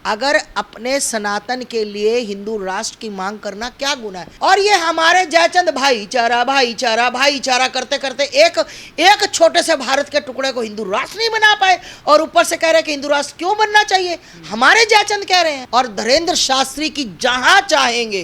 अगर अपने सनातन के लिए हिंदू राष्ट्र की मांग करना क्या गुनाह है। और ये हमारे जयचंद भाईचारा भाईचारा भाईचारा करते करते एक छोटे से भारत के टुकड़े को हिंदू राष्ट्र नहीं बना पाए, और ऊपर से कह रहे हैं कि हिंदू राष्ट्र क्यों बनना चाहिए। हमारे जयचंद कह रहे हैं। और धीरेन्द्र शास्त्री की जहां चाहेंगे,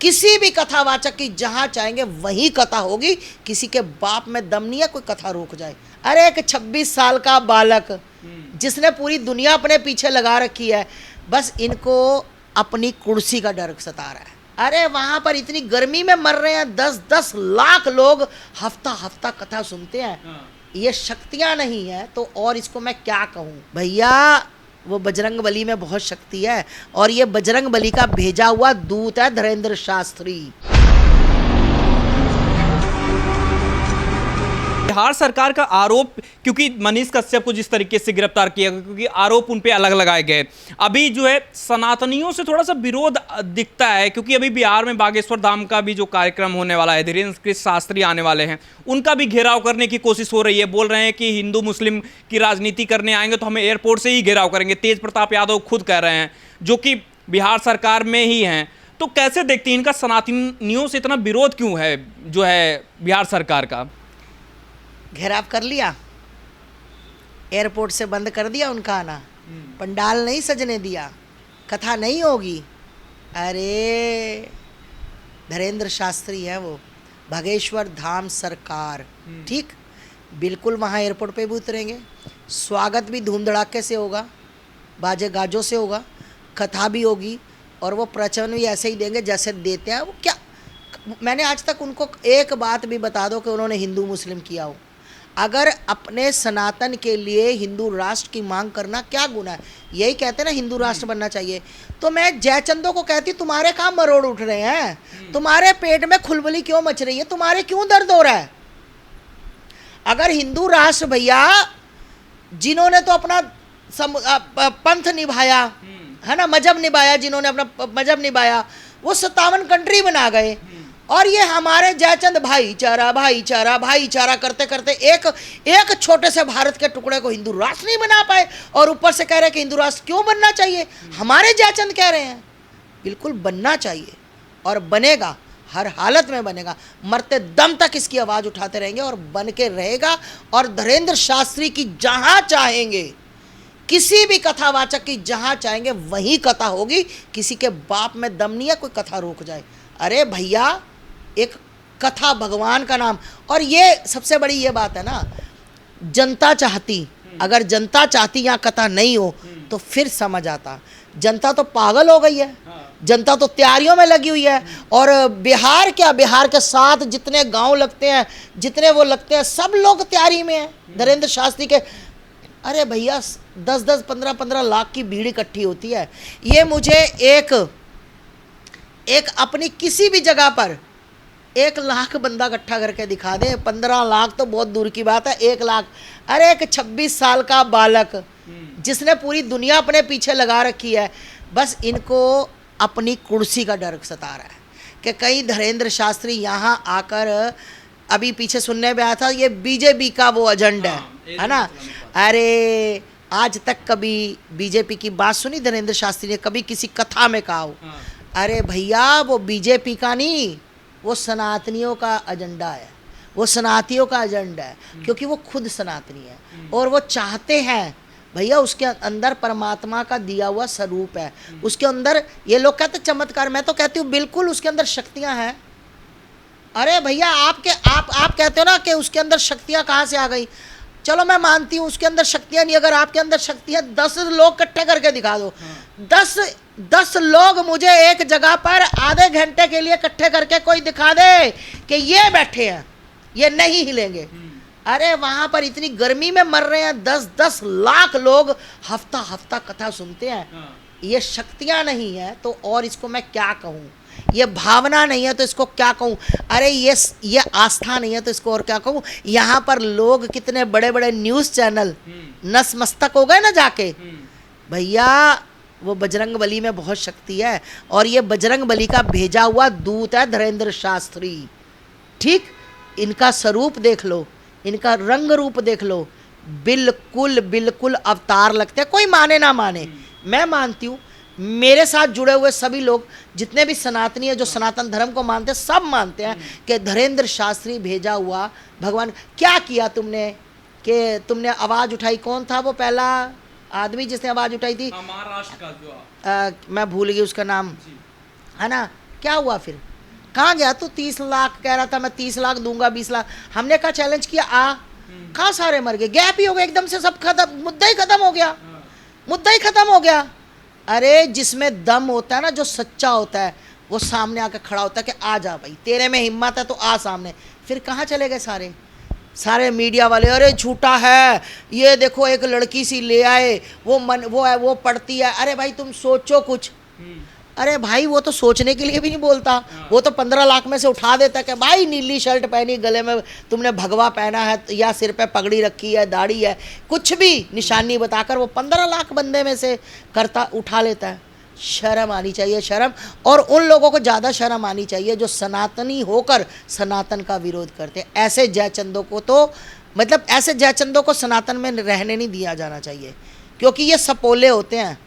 किसी भी कथावाचक की जहां चाहेंगे वही कथा होगी। किसी के बाप में दम नहीं है कोई कथा रोक जाए। अरे एक 26 साल का बालक जिसने पूरी दुनिया अपने पीछे लगा रखी है, बस इनको अपनी कुर्सी का डर सता रहा है। अरे वहां पर इतनी गर्मी में मर रहे हैं 10-10 लाख लोग, हफ्ता हफ्ता कथा सुनते हैं। ये शक्तियां नहीं है तो और इसको मैं क्या कहूं भैया। वो बजरंग बली में बहुत शक्ति है, और ये बजरंग बली का भेजा हुआ दूत है धीरेन्द्र शास्त्री। बिहार सरकार का आरोप, क्योंकि मनीष कश्यप को जिस तरीके से गिरफ्तार किया गया, क्योंकि आरोप उन पे अलग लगाए गए, अभी जो है सनातनियों से थोड़ा सा विरोध दिखता है। क्योंकि अभी बिहार में बागेश्वर धाम का भी जो कार्यक्रम होने वाला है, धीरेन्द्र शास्त्री आने वाले हैं, उनका भी घेराव करने की कोशिश हो रही है। बोल रहे हैं कि हिंदू मुस्लिम की राजनीति करने आएंगे तो हमें एयरपोर्ट से ही घेराव करेंगे। तेज प्रताप यादव खुद कह रहे हैं, जो कि बिहार सरकार में ही हैं। तो कैसे देखते हैं इनका सनातनियों से इतना विरोध क्यों है, जो है बिहार सरकार का? घेराव कर लिया, एयरपोर्ट से बंद कर दिया उनका आना, पंडाल नहीं सजने दिया, कथा नहीं होगी। अरे धीरेन्द्र शास्त्री है वो, बागेश्वर धाम सरकार, ठीक, बिल्कुल वहाँ एयरपोर्ट पे भी उतरेंगे, स्वागत भी धूम धड़ाके से होगा, बाजे गाजों से होगा, कथा भी होगी, और वो प्रवचन भी ऐसे ही देंगे जैसे देते हैं। वो क्या, मैंने आज तक उनको एक बात भी बता दो कि उन्होंने हिंदू मुस्लिम किया हो। अगर अपने सनातन के लिए हिंदू राष्ट्र की मांग करना क्या गुनाह है। यही कहते हैं ना हिंदू राष्ट्र बनना चाहिए। तो मैं जयचंदों को कहती, तुम्हारे कहाँ मरोड़ उठ रहे हैं, तुम्हारे पेट में खुलबली क्यों मच रही है, तुम्हारे क्यों दर्द हो रहा है। अगर हिंदू राष्ट्र भैया, जिन्होंने तो अपना पंथ निभाया है ना, मजहब निभाया, जिन्होंने अपना मजहब निभाया, वो 57 कंट्री बना गए। और ये हमारे जयचंद भाईचारा भाईचारा भाईचारा करते करते एक छोटे से भारत के टुकड़े को हिंदू राष्ट्र नहीं बना पाए, और ऊपर से कह रहे हैं कि हिंदू राष्ट्र क्यों बनना चाहिए। हमारे जयचंद कह रहे हैं बिल्कुल बनना चाहिए, और बनेगा, हर हालत में बनेगा। मरते दम तक इसकी आवाज़ उठाते रहेंगे और बन के रहेगा। और धीरेन्द्र शास्त्री की जहां चाहेंगे, किसी भी कथावाचक की जहां चाहेंगे वही कथा होगी। किसी के बाप में दम नहीं है कोई कथा रोक जाए। अरे भैया, एक कथा भगवान का नाम। और ये सबसे बड़ी ये बात है ना, जनता चाहती, अगर जनता चाहती यहाँ कथा नहीं हो तो फिर समझ आता। जनता तो पागल हो गई है, जनता तो तैयारियों में लगी हुई है। और बिहार क्या, बिहार के साथ जितने गांव लगते हैं, जितने वो लगते हैं, सब लोग तैयारी में हैं धीरेन्द्र शास्त्री के। अरे भैया 10-10, 15-15 लाख की भीड़ इकट्ठी होती है। ये मुझे एक अपनी किसी भी जगह पर 1 लाख बंदा इकट्ठा करके दिखा दे। 15 लाख तो बहुत दूर की बात है, 1 लाख। अरे एक 26 साल का बालक जिसने पूरी दुनिया अपने पीछे लगा रखी है, बस इनको अपनी कुर्सी का डर सता रहा है कि कहीं धीरेन्द्र शास्त्री यहाँ आकर, अभी पीछे सुनने में आया था ये बीजेपी का वो एजेंडा है ना। अरे आज तक कभी बीजेपी की बात सुनी धीरेन्द्र शास्त्री ने, कभी किसी कथा में कहा हो? अरे भैया, वो बीजेपी का नहीं, वो सनातनियों का एजेंडा है, वो सनातियों का एजेंडा है, क्योंकि वो खुद सनातनी है। और वो चाहते हैं भैया, उसके अंदर परमात्मा का दिया हुआ स्वरूप है, उसके अंदर, ये लोग कहते चमत्कार, मैं तो कहती हूँ बिल्कुल उसके अंदर शक्तियाँ हैं। अरे भैया, आप कहते हो ना कि उसके अंदर शक्तियाँ कहाँ से आ गई। चलो मैं मानती हूँ उसके अंदर शक्तियाँ नहीं, अगर आपके अंदर शक्तियाँ 10 लोग इकट्ठे करके दिखा दो, 10 लोग मुझे एक जगह पर आधे घंटे के लिए इकट्ठे करके कोई दिखा दे कि ये बैठे हैं, ये नहीं हिलेंगे। अरे वहां पर इतनी गर्मी में मर रहे हैं 10-10 लाख लोग, हफ्ता हफ्ता कथा सुनते हैं। ये शक्तियां नहीं है तो और इसको मैं क्या कहूँ। ये भावना नहीं है तो इसको क्या कहूँ। अरे ये आस्था नहीं है तो इसको और क्या कहूँ। यहाँ पर लोग कितने बड़े बड़े न्यूज़ चैनल नसमस्तक हो गए ना जाके। भैया वो बजरंग बली में बहुत शक्ति है, और ये बजरंग बली का भेजा हुआ दूत है धीरेन्द्र शास्त्री, ठीक। इनका स्वरूप देख लो, इनका रंग रूप देख लो, बिल्कुल बिल्कुल अवतार लगते हैं। कोई माने ना माने, मैं मानती हूँ, मेरे साथ जुड़े हुए सभी लोग जितने भी सनातनी है, जो सनातन धर्म को मानते हैं, सब मानते हैं कि धीरेन्द्र शास्त्री भेजा हुआ भगवान। क्या किया तुमने कि तुमने आवाज़ उठाई? कौन था वो पहला आदमी जिसने आवाज़ उठाई थी? महाराष्ट्र का जो मैं भूल गई उसका नाम, है ना? क्या हुआ फिर? कहाँ गया तू? 30 लाख कह रहा था, मैं 30 लाख दूंगा, 20 लाख। हमने कहा चैलेंज किया, कहाँ सारे मर गए? गैप ही हो गया एकदम से, सब खत्म, मुद्दा ही खत्म हो गया, मुद्दा ही खत्म हो गया। अरे जिसमें दम होता है ना, जो सच्चा होता है, वो सामने आकर खड़ा होता है कि आ जा भाई, तेरे में हिम्मत है तो आ सामने। फिर कहाँ चले गए सारे? सारे मीडिया वाले, अरे झूठा है, ये देखो एक लड़की सी ले आए, वो है, वो पढ़ती है। अरे भाई तुम सोचो कुछ। अरे भाई वो तो सोचने के लिए भी नहीं बोलता, वो तो 15 लाख में से उठा देता कि भाई नीली शर्ट पहनी, गले में तुमने भगवा पहना है या सिर पे पगड़ी रखी है, दाढ़ी है, कुछ भी निशानी बताकर वो 15 लाख बंदे में से करता, उठा लेता है। शर्म आनी चाहिए, शर्म। और उन लोगों को ज़्यादा शर्म आनी चाहिए जो सनातनी होकर सनातन का विरोध करते हैं। ऐसे जयचंदों को तो, मतलब ऐसे जयचंदों को सनातन में रहने नहीं दिया जाना चाहिए, क्योंकि ये सपोले होते हैं,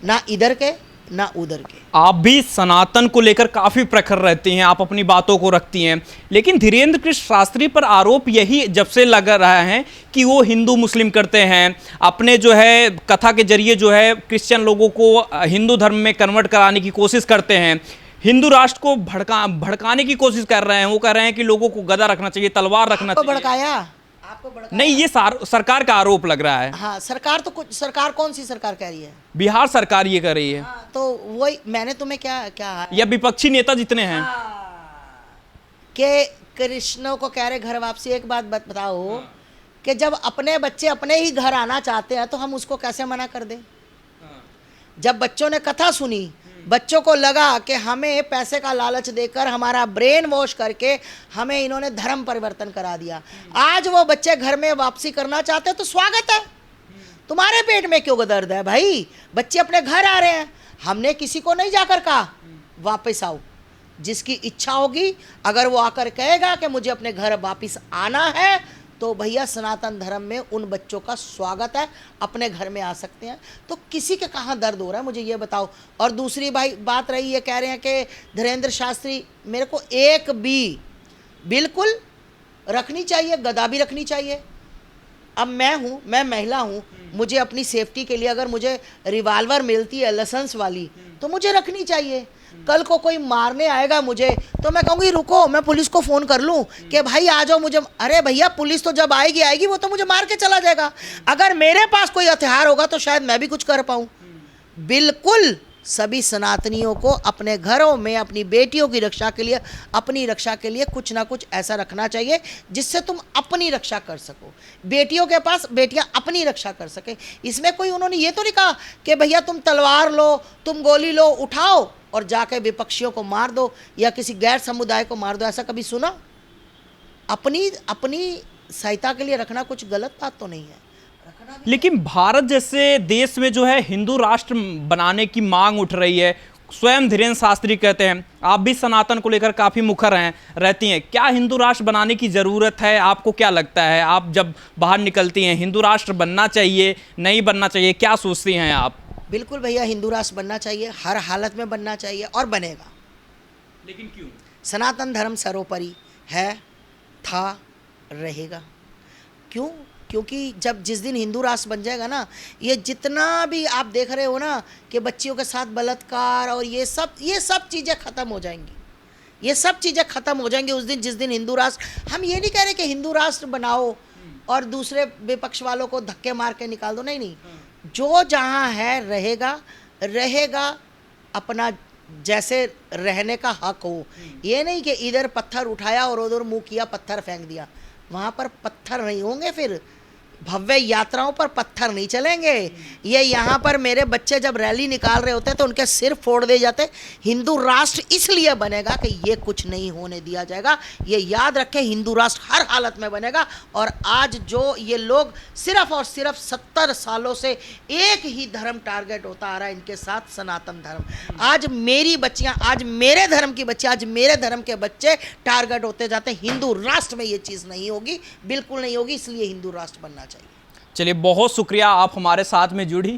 ना इधर के ना उधर के। आप भी सनातन को लेकर काफी प्रखर रहती हैं, आप अपनी बातों को रखती हैं, लेकिन धीरेन्द्र कृष्ण शास्त्री पर आरोप यही जब से लग रहा है कि वो हिंदू मुस्लिम करते हैं, अपने जो है कथा के जरिए जो है क्रिश्चियन लोगों को हिंदू धर्म में कन्वर्ट कराने की कोशिश करते हैं, हिंदू राष्ट्र को भड़काने की कोशिश कर रहे हैं। वो कह रहे हैं कि लोगों को गदा रखना चाहिए, तलवार रखना चाहिए। भड़काया? नहीं, ये सरकार का आरोप लग रहा है। हाँ, सरकार तो कुछ, सरकार कौन सी सरकार कह रही है? बिहार सरकार ये कर रही है। हाँ, तो वही मैंने तुम्हें क्या या विपक्षी नेता जितने हैं कि कृष्ण को कह रहे घर वापसी। एक बात बताओ कि जब अपने बच्चे अपने ही घर आना चाहते हैं तो हम उसको कैसे मना कर दें? जब बच्चों ने कथा सुनी, बच्चों को लगा कि हमें पैसे का लालच देकर, हमारा ब्रेन वॉश करके हमें इन्होंने धर्म परिवर्तन करा दिया, आज वो बच्चे घर में वापसी करना चाहते हैं तो स्वागत है। तुम्हारे पेट में क्यों दर्द है भाई? बच्चे अपने घर आ रहे हैं, हमने किसी को नहीं जाकर कहा वापस आओ। जिसकी इच्छा होगी, अगर वो आकर कहेगा कि मुझे अपने घर वापस आना है, तो भैया सनातन धर्म में उन बच्चों का स्वागत है, अपने घर में आ सकते हैं। तो किसी के कहाँ दर्द हो रहा है, मुझे ये बताओ। और दूसरी भाई बात रही, ये कह रहे हैं कि धीरेन्द्र शास्त्री, मेरे को एक भी बिल्कुल रखनी चाहिए, गदा भी रखनी चाहिए। अब मैं महिला हूँ, मुझे अपनी सेफ्टी के लिए अगर मुझे रिवाल्वर मिलती है लाइसेंस वाली, तो मुझे रखनी चाहिए। कल को कोई मारने आएगा मुझे, तो मैं कहूँगी रुको, मैं पुलिस को फ़ोन कर लूँ कि भाई आ जाओ मुझे। अरे भैया, पुलिस तो जब आएगी वो तो मुझे मार के चला जाएगा। अगर मेरे पास कोई हथियार होगा तो शायद मैं भी कुछ कर पाऊँ। बिल्कुल सभी सनातनियों को अपने घरों में अपनी बेटियों की रक्षा के लिए, अपनी रक्षा के लिए कुछ ना कुछ ऐसा रखना चाहिए जिससे तुम अपनी रक्षा कर सको, बेटियों के पास बेटियां अपनी रक्षा कर सके। इसमें कोई उन्होंने ये तो नहीं कहा कि भैया तुम तलवार लो, तुम गोली लो, उठाओ और जाके विपक्षियों को मार दो या किसी गैर समुदाय को मार दो। ऐसा कभी सुना? अपनी सहायता के लिए रखना कुछ गलत बात तो नहीं है। लेकिन भारत जैसे देश में जो है हिंदू राष्ट्र बनाने की मांग उठ रही है। स्वयं धीरेन्द्र शास्त्री कहते हैं, आप भी सनातन को लेकर काफ़ी मुखर रहती हैं, क्या हिंदू राष्ट्र बनाने की ज़रूरत है? आपको क्या लगता है, आप जब बाहर निकलती हैं, हिंदू राष्ट्र बनना चाहिए, नहीं बनना चाहिए, क्या सोचती हैं आप? बिल्कुल भैया, हिंदू राष्ट्र बनना चाहिए, हर हालत में बनना चाहिए और बनेगा। लेकिन क्यों? सनातन धर्म सर्वोपरि है, था, रहेगा। क्यों? क्योंकि जिस दिन हिंदू राष्ट्र बन जाएगा ना, ये जितना भी आप देख रहे हो ना कि बच्चियों के साथ बलात्कार और ये सब चीज़ें ख़त्म हो जाएंगी। ये सब चीज़ें ख़त्म हो जाएंगी उस दिन, जिस दिन हिंदू राष्ट्र। हम ये नहीं कह रहे कि हिंदू राष्ट्र बनाओ और दूसरे विपक्ष वालों को धक्के मार के निकाल दो, नहीं। जो जहाँ है रहेगा, अपना जैसे रहने का हक हो। ये नहीं कि इधर पत्थर उठाया और उधर मुँह किया, पत्थर फेंक दिया। वहाँ पर पत्थर नहीं होंगे, फिर भव्य यात्राओं पर पत्थर नहीं चलेंगे। ये यहाँ पर मेरे बच्चे जब रैली निकाल रहे होते हैं तो उनके सिर फोड़ दिए जाते। हिंदू राष्ट्र इसलिए बनेगा कि ये कुछ नहीं होने दिया जाएगा। ये याद रखें, हिंदू राष्ट्र हर हालत में बनेगा। और आज जो ये लोग सिर्फ और सिर्फ 70 सालों से एक ही धर्म टारगेट होता आ रहा है इनके साथ, सनातन धर्म। आज मेरी बच्चियाँ, आज मेरे धर्म की बच्चियाँ, आज मेरे धर्म के बच्चे टारगेट होते जाते हैं। हिंदू राष्ट्र में ये चीज़ नहीं होगी, बिल्कुल नहीं होगी। इसलिए हिंदू राष्ट्र बनना चाहिए। चलिए, बहुत शुक्रिया, आप हमारे साथ में जुड़ी।